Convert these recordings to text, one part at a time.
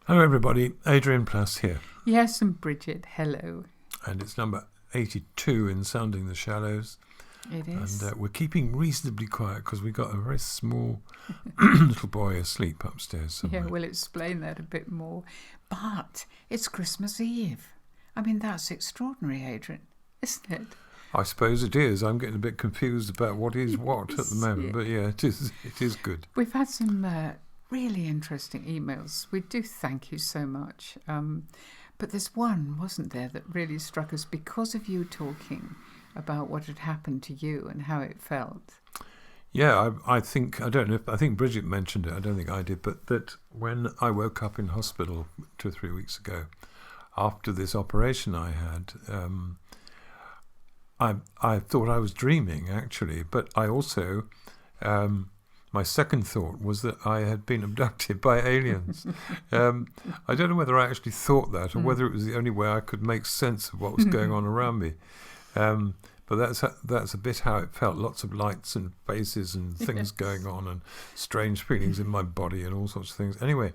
Hello everybody, Adrian Plus here. Yes, and Bridget, hello. And it's number 82 in Sounding the Shallows. It is. And we're keeping reasonably quiet because we've got a very small little boy asleep upstairs somewhere. Yeah, we'll explain that a bit more. But it's Christmas Eve. I mean, that's extraordinary, Adrian, isn't it? I suppose it is. I'm getting a bit confused about what is what at the moment. Yeah. But yeah, it is good. We've had some really interesting emails. We do thank you so much. But there's one, wasn't there, that really struck us because of you talking about what had happened to you and how it felt. Yeah, I think Bridget mentioned it, I don't think I did, but that when I woke up in hospital 2 or 3 weeks ago, after this operation I had, I thought I was dreaming, actually, but I also, my second thought was that I had been abducted by aliens. I don't know whether I actually thought that or whether it was the only way I could make sense of what was going on around me. But that's a bit how it felt. Lots of lights and faces and things going on and strange feelings in my body and all sorts of things. Anyway,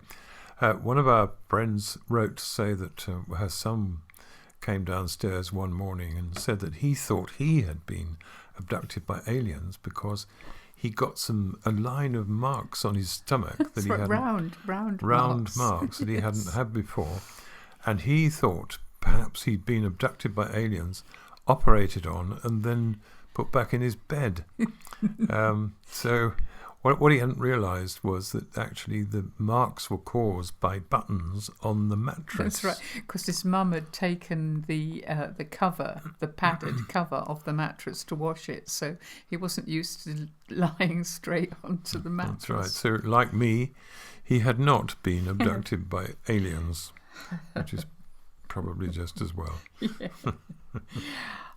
one of our friends wrote to say that her son came downstairs one morning and said that he thought he had been abducted by aliens because he got a line of marks on his stomach that he had round marks that he hadn't had before, and he thought perhaps he'd been abducted by aliens, operated on, and then put back in his bed. So what he hadn't realised was that actually the marks were caused by buttons on the mattress. That's right, because his mum had taken the cover, the padded cover of the mattress to wash it, so he wasn't used to lying straight onto the mattress. That's right. So like me, he had not been abducted by aliens, which is probably just as well. Yeah.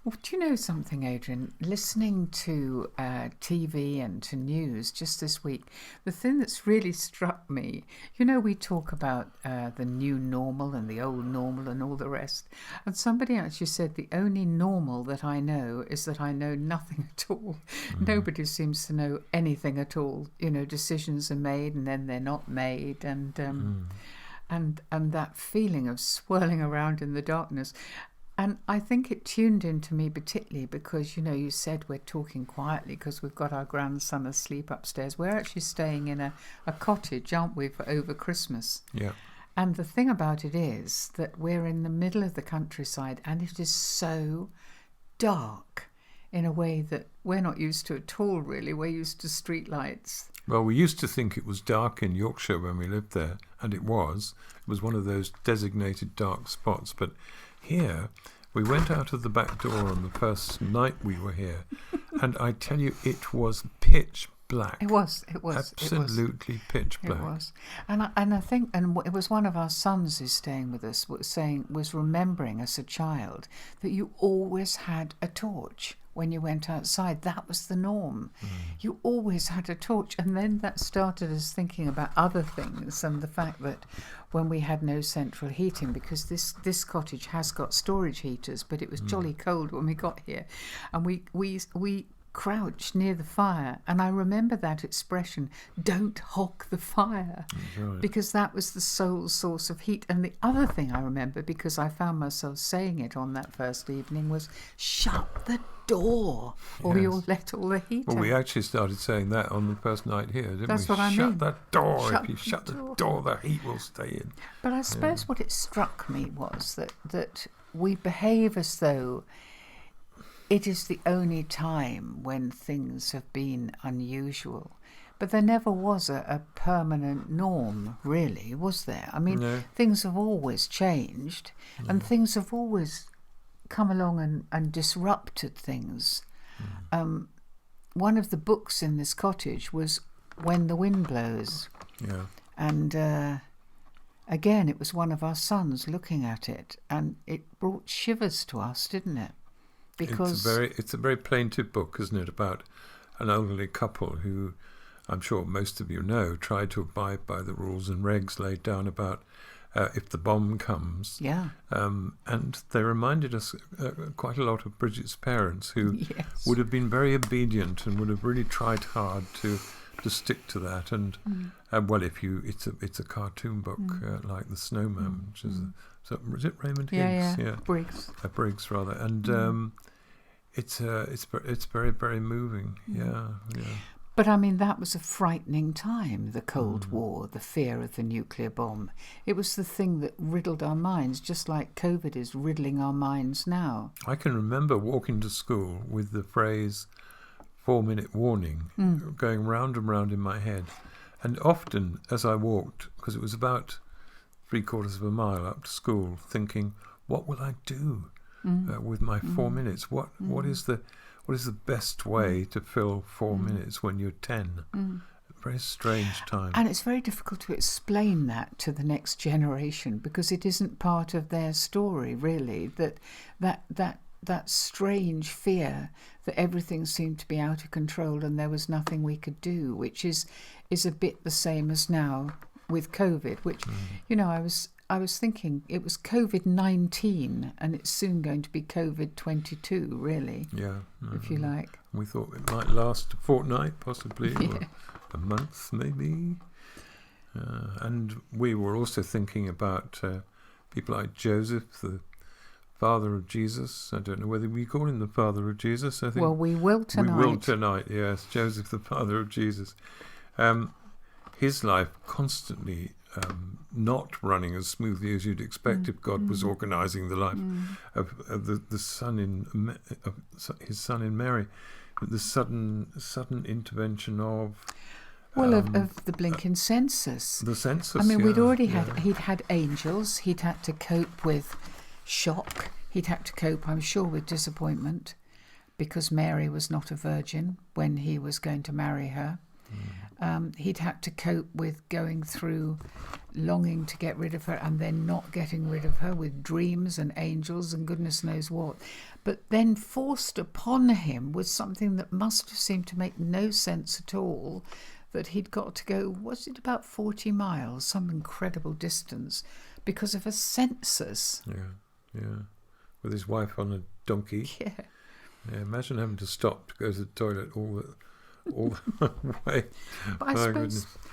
Well, do you know something, Adrian? Listening to TV and to news just this week, the thing that's really struck me, we talk about the new normal and the old normal and all the rest. And somebody actually said the only normal that I know is that I know nothing at all. Nobody seems to know anything at all. Decisions are made and then they're not made. And that feeling of swirling around in the darkness. And I think it tuned into me particularly because, you said we're talking quietly because we've got our grandson asleep upstairs. We're actually staying in a cottage, aren't we, for over Christmas? Yeah. And the thing about it is that we're in the middle of the countryside and it is so dark in a way that we're not used to at all, really. We're used to street lights. Well, we used to think it was dark in Yorkshire when we lived there, and it was. It was one of those designated dark spots. But here, we went out of the back door on the first night we were here, and I tell you, it was pitch black. It was. Absolutely pitch black. It was. And I think, and it was one of our sons who's staying with us, was remembering as a child that you always had a torch when you went outside. That was the norm. You always had a torch. And then that started us thinking about other things and the fact that when we had no central heating, because this cottage has got storage heaters, but it was jolly cold when we got here. And we crouched near the fire, and I remember that expression, don't hog the fire, because that was the sole source of heat. And the other thing I remember, because I found myself saying it on that first evening, was shut the door or you'll let all the heat out. Well, we actually started saying that on the first night here, didn't we? That's what I mean. Shut that door. If you shut the door, the heat will stay in. But I suppose what it struck me was that we behave as though it is the only time when things have been unusual. But there never was a permanent norm, really, was there? I mean, things have always changed and things have always come along and disrupted things. One of the books in this cottage was When the Wind Blows. Yeah. And again, it was one of our sons looking at it, and it brought shivers to us, didn't it? Because it's a very plaintive book, isn't it, about an elderly couple who, I'm sure most of you know, tried to abide by the rules and regs laid down about if the bomb comes. Yeah. And they reminded us quite a lot of Bridget's parents, who would have been very obedient and would have really tried hard to to stick to that. And well, it's a cartoon book like The Snowman, which is is it Raymond Higgs? Yeah. Briggs. Briggs rather, and it's very, very moving. Yeah. But I mean, that was a frightening time, the Cold War, the fear of the nuclear bomb. It was the thing that riddled our minds, just like COVID is riddling our minds now. I can remember walking to school with the phrase 4-minute warning going round and round in my head. And often as I walked, because it was about 3/4 of a mile up to school, thinking, what will I do with my 4 minutes? What is the best way to fill 4 minutes when you're 10? A very strange time. And it's very difficult to explain that to the next generation, because it isn't part of their story, really, that strange fear that everything seemed to be out of control and there was nothing we could do, which is a bit the same as now with COVID, which, I was thinking it was COVID-19 and it's soon going to be COVID-22, really. Yeah. If you like. We thought it might last a fortnight, possibly, or a month, maybe. And we were also thinking about people like Joseph, the father of Jesus. I don't know whether we call him the father of Jesus. I think. Well, we will tonight. We will tonight, yes. Joseph, the father of Jesus. His life constantly not running as smoothly as you'd expect if God was organising the life of the son his son in Mary. But the sudden intervention of of the blinking census. The census. I mean, he'd had angels. He'd had to cope with shock. He'd had to cope, I'm sure, with disappointment, because Mary was not a virgin when he was going to marry her. He'd had to cope with going through longing to get rid of her and then not getting rid of her, with dreams and angels and goodness knows what. But then forced upon him was something that must have seemed to make no sense at all, that he'd got to go, was it about 40 miles, some incredible distance, because of a census. Yeah. With his wife on a donkey. Yeah, imagine having to stop to go to the toilet all the way. But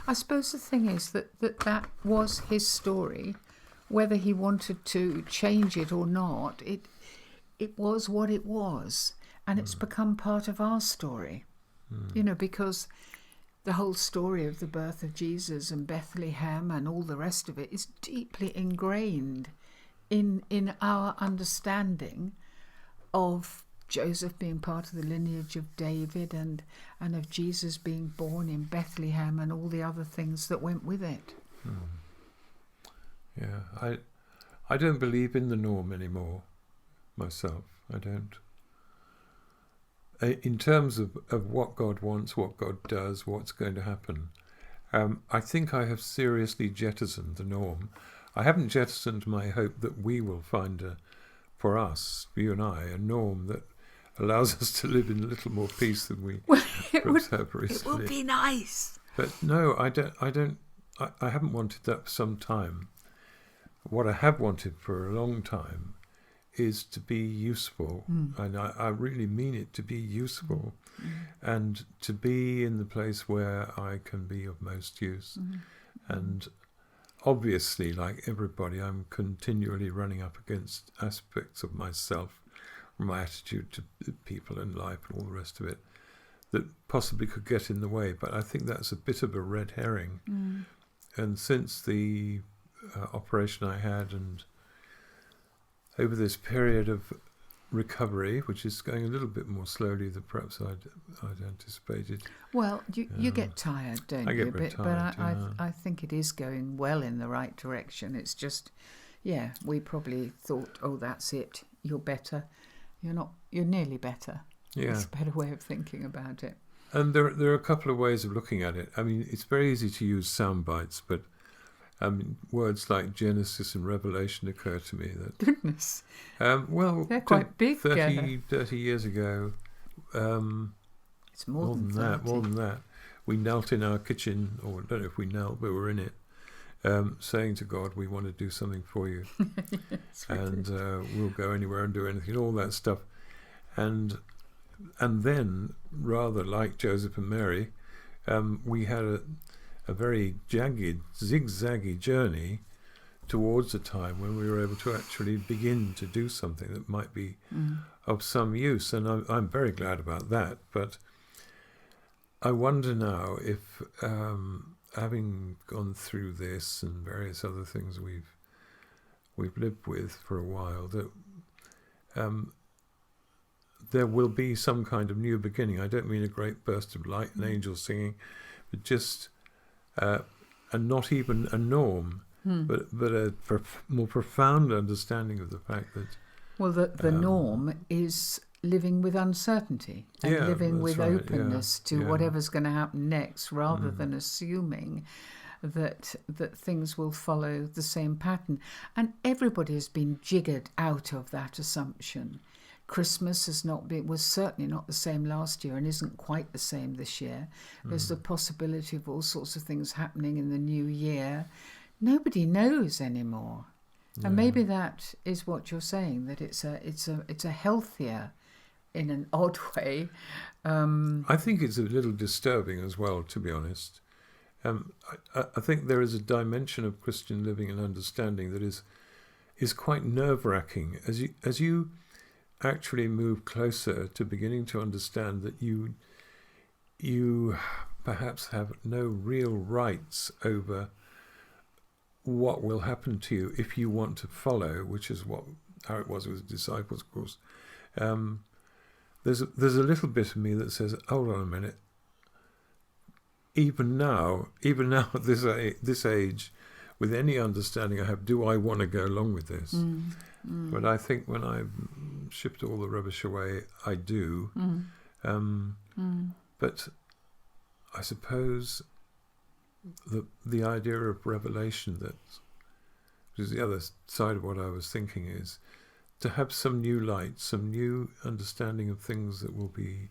I suppose the thing is that was his story, whether he wanted to change it or not. It was what it was, and it's become part of our story. Because the whole story of the birth of Jesus and Bethlehem and all the rest of it is deeply ingrained in our understanding of Joseph being part of the lineage of David and of Jesus being born in Bethlehem and all the other things that went with it. Yeah, I don't believe in the norm anymore, myself. I don't. In terms of what God wants, what God does, what's going to happen, I think I have seriously jettisoned the norm. I haven't jettisoned my hope that we will find for us, you and I, a norm that allows us to live in a little more peace than we perhaps have recently. It would be nice. But no, I haven't wanted that for some time. What I have wanted for a long time is to be useful, and I really mean it, to be useful, and to be in the place where I can be of most use. And obviously, like everybody, I'm continually running up against aspects of myself, my attitude to people and life and all the rest of it, that possibly could get in the way. But I think that's a bit of a red herring. And since the operation I had, and over this period of recovery, which is going a little bit more slowly than perhaps I'd anticipated. Well, you get tired, don't you? I get a bit tired, but I think it is going well in the right direction. It's just, we probably thought, oh, that's it, you're better. You're not. You're nearly better. Yeah. It's a better way of thinking about it. And there are a couple of ways of looking at it. I mean, it's very easy to use sound bites, but words like Genesis and Revelation occur to me. That goodness. Well, they're quite big. 30 years ago. It's more than 30. More than that. We knelt in our kitchen, or I don't know if we knelt, but we were in it, saying to God, we want to do something for you. And we'll go anywhere and do anything, all that stuff. And then, rather like Joseph and Mary, we had a very jagged, zigzaggy journey towards a time when we were able to actually begin to do something that might be of some use. And I'm very glad about that. But I wonder now if, having gone through this and various other things we've lived with for a while, that there will be some kind of new beginning. I don't mean a great burst of light and angels singing, but just and not even a norm, but a more profound understanding of the fact that the norm is living with uncertainty and living with openness to whatever's going to happen next, rather than assuming that things will follow the same pattern. And everybody has been jiggered out of that assumption. Christmas was certainly not the same last year and isn't quite the same this year. There's the possibility of all sorts of things happening in the new year. Nobody knows anymore. And maybe that is what you're saying, that it's a healthier, in an odd way. I think it's a little disturbing as well, to be honest. I think there is a dimension of Christian living and understanding that is quite nerve-wracking as you actually move closer to beginning to understand that you perhaps have no real rights over what will happen to you if you want to follow, which is how it was with the disciples, of course. There's a little bit of me that says, hold on a minute. Even now at this age, with any understanding I have, do I want to go along with this? But I think when I've shipped all the rubbish away, I do. But I suppose the idea of revelation, which is the other side of what I was thinking, is to have some new light, some new understanding of things that will be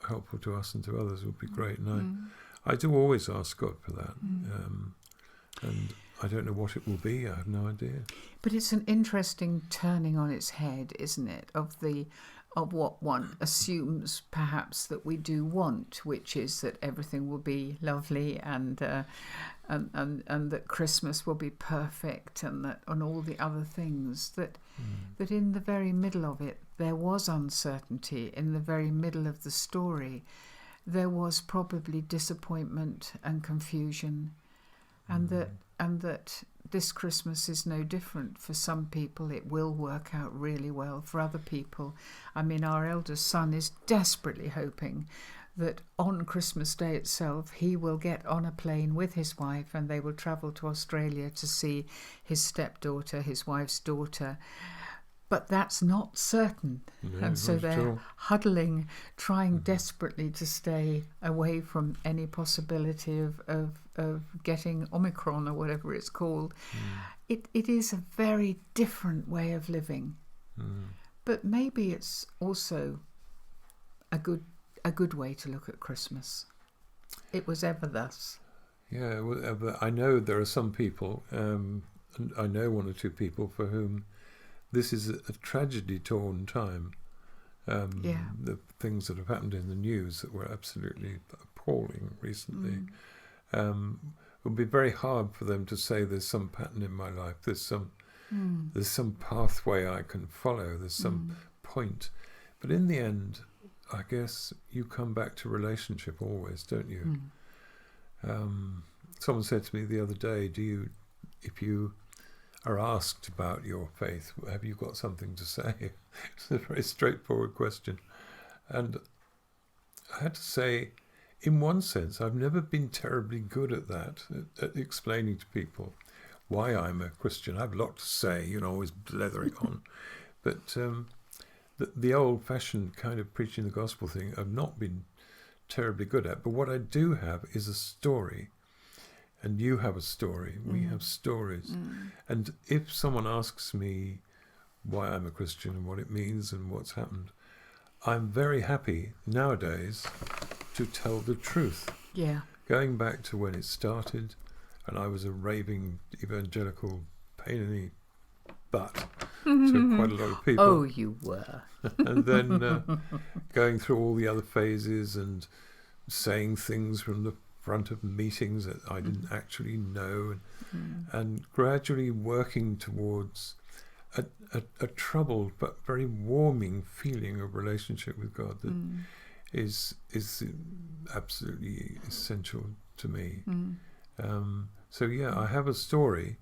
helpful to us and to others would be great. And I do always ask God for that. And I don't know what it will be. I have no idea. But it's an interesting turning on its head, isn't it, of what one assumes perhaps that we do want, which is that everything will be lovely and that Christmas will be perfect, and all the other things, that in the very middle of it there was uncertainty. In the very middle of the story there was probably disappointment and confusion, and that this Christmas is no different. For some people it will work out really well. For other people, I mean, our eldest son is desperately hoping that on Christmas Day itself he will get on a plane with his wife and they will travel to Australia to see his stepdaughter, his wife's daughter. But that's not certain. Yeah, and so they're huddling, trying desperately to stay away from any possibility of getting Omicron or whatever it's called. It is a very different way of living. But maybe it's also a good way to look at Christmas. It was ever thus. Yeah, well, I know there are some people, and I know one or two people for whom this is a tragedy-torn time. The things that have happened in the news that were absolutely appalling recently. It would be very hard for them to say there's some pattern in my life. There's some pathway I can follow. There's some point. But in the end, I guess you come back to relationship always, don't you? Someone said to me the other day, if you are asked about your faith, have you got something to say? It's a very straightforward question. And I had to say, in one sense, I've never been terribly good at that, at explaining to people why I'm a Christian. I have a lot to say, always blethering on. But the old-fashioned kind of preaching the gospel thing I've not been terribly good at. But what I do have is a story. And you have a story. We have stories. And if someone asks me why I'm a Christian and what it means and what's happened, I'm very happy nowadays to tell the truth. Yeah. Going back to when it started, and I was a raving evangelical pain in the butt to quite a lot of people. Oh, you were. And then going through all the other phases and saying things from the front of meetings that I didn't actually know, and gradually working towards a troubled but very warming feeling of relationship with God that is absolutely essential to me. So yeah, I have a story.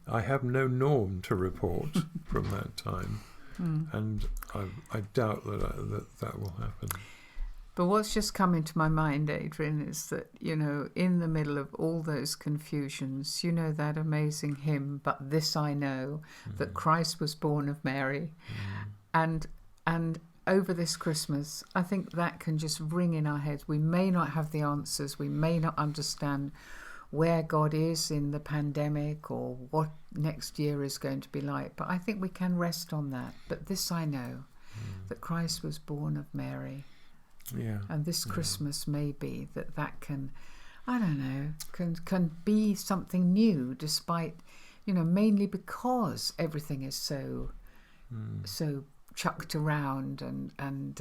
I have no norm to report from that time, and I doubt that will happen. But what's just come into my mind, Adrian, is that, in the middle of all those confusions, that amazing hymn, "But this I know, that Christ was born of Mary." And over this Christmas, I think that can just ring in our heads. We may not have the answers. We may not understand where God is in the pandemic or what next year is going to be like. But I think we can rest on that. But this I know, that Christ was born of Mary. Yeah. And this Christmas may be that can, I don't know, can be something new, despite, mainly because everything is so chucked around and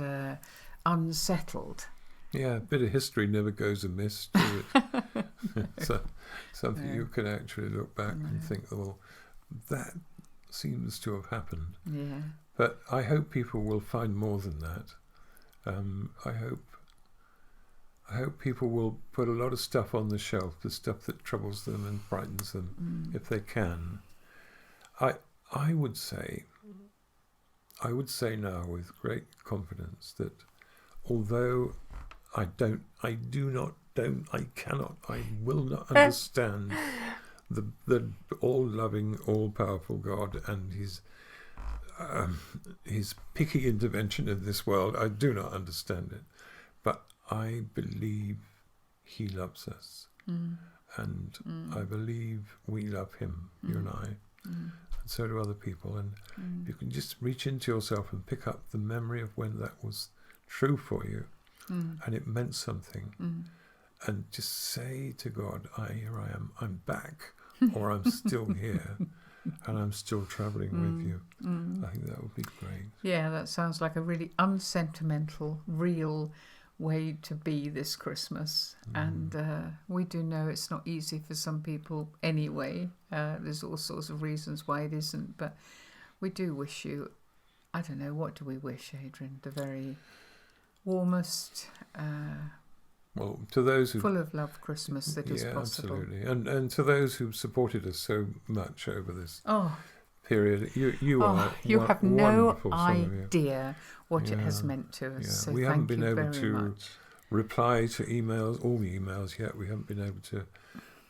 unsettled. Yeah, a bit of history never goes amiss, does it? So something you can actually look back and think, oh, that seems to have happened. Yeah. But I hope people will find more than that. I hope people will put a lot of stuff on the shelf, the stuff that troubles them and frightens them, if they can. I would say now with great confidence that although I will not understand the all-loving, all-powerful God and his picky intervention in this world. I do not understand it, but I believe he loves us, and I believe we love him, you and I, and so do other people. And you can just reach into yourself and pick up the memory of when that was true for you, and it meant something, and just say to God, here I am, I'm back, or I'm still here. And I'm still travelling with you. I think that would be great. Yeah, that sounds like a really unsentimental, real way to be this Christmas. And we do know it's not easy for some people anyway. There's all sorts of reasons why it isn't. But we do wish you, I don't know, what do we wish, Adrian? The very warmest... well, to those who full of love Christmas that is possible. Absolutely, and to those who've supported us so much over this period, you have no idea what it has meant to us. Yeah. So we haven't been able to much. reply to all the emails yet. We haven't been able to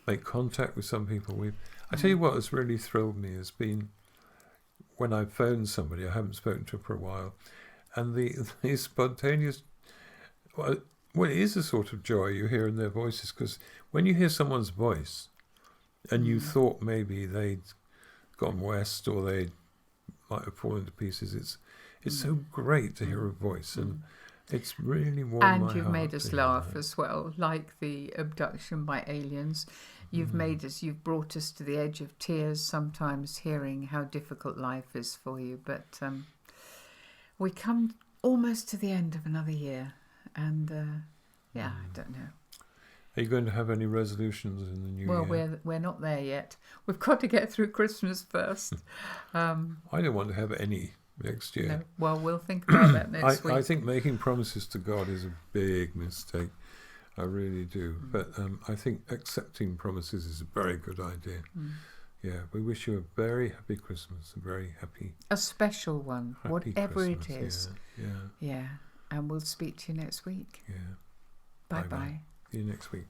make contact with some people. I tell you what has really thrilled me has been when I phoned somebody I haven't spoken to for a while, and the spontaneous. Well, it is a sort of joy you hear in their voices, because when you hear someone's voice and you thought maybe they'd gone west or they might have fallen to pieces, it's so great to hear a voice, and it's really warmed my heart. And you've made us laugh as well, like the abduction by aliens. You've you've brought us to the edge of tears sometimes, hearing how difficult life is for you. But we come almost to the end of another year. And, I don't know. Are you going to have any resolutions in the new year? Well, we're not there yet. We've got to get through Christmas first. I don't want to have any next year. No. Well, we'll think about that next week. I think making promises to God is a big mistake. I really do. But I think accepting promises is a very good idea. Yeah, we wish you a very happy Christmas, a very happy... A special one, whatever Christmas. It is. Yeah. And we'll speak to you next week. Yeah. Bye-bye. See you next week.